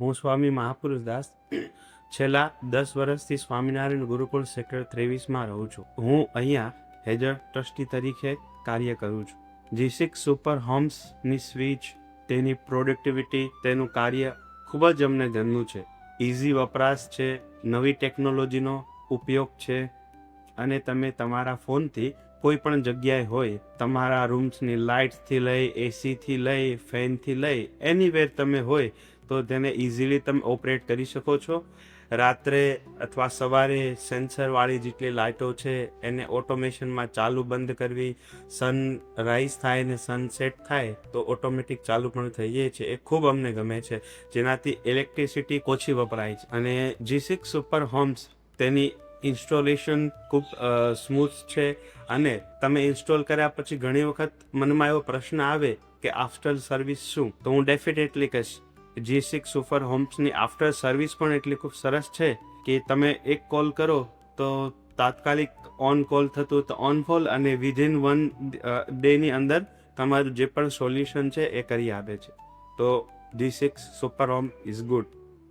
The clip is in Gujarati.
હું સ્વામી મહાપુરુષ દાસ છેલ્લા 10 વર્ષથી સ્વામિનારાયણ ગુરુકુળ સેક્ટર 23માં રહું છું. હું અહીંયા હેઝર ટ્રસ્ટી તરીકે કાર્ય કરું છું. G6 સુપર હોમ્સની સ્વિચ, તેની પ્રોડક્ટિવિટી, તેનું કાર્ય ખૂબ જ અમને ગમ્યું છે. ઇઝી વપરાશ છે, નવી ટેકનોલોજીનો ઉપયોગ છે અને તમે તમારા ફોનથી કોઈ પણ જગ્યાએ હોય, તમારા રૂમ્સની લાઇટ્સથી લઈ, એસીથી લઈ, ફેનથી લઈ, એનીવેર તમે હોય તો તેને ઇઝીલી તમે ઓપરેટ કરી શકો છો. રાત્રે અથવા સવારે સેન્સરવાળી જેટલી લાઇટો છે એને ઓટોમેશનમાં ચાલુ બંધ કરવી, સનરાઈઝ થાય ને સનસેટ થાય તો ઓટોમેટિક ચાલુ પણ થઈ જાય છે. એ ખૂબ અમને ગમે છે, જેનાથી ઇલેક્ટ્રિસિટી ઓછી વપરાય છે. અને G6 સુપર હોમ્સ તેની ઇન્સ્ટોલેશન ખૂબ સ્મૂથ છે અને તમે ઇન્સ્ટોલ કર્યા પછી ઘણી વખત મનમાં એવો પ્રશ્ન આવે કે આફ્ટર સર્વિસ શું, તો હું ડેફિનેટલી કહીશ G6 સુપર હોમ્સની આફ્ટર સર્વિસ પણ એટલી ખૂબ સરસ છે કે તમે એક કોલ કરો તો તાત્કાલિક ઓન કોલ થતું તો ઓન કોલ, અને વિધિન 1 ડેની અંદર તમારું જે પણ સોલ્યુશન છે એ કરી આપે છે. તો G6 super home is good.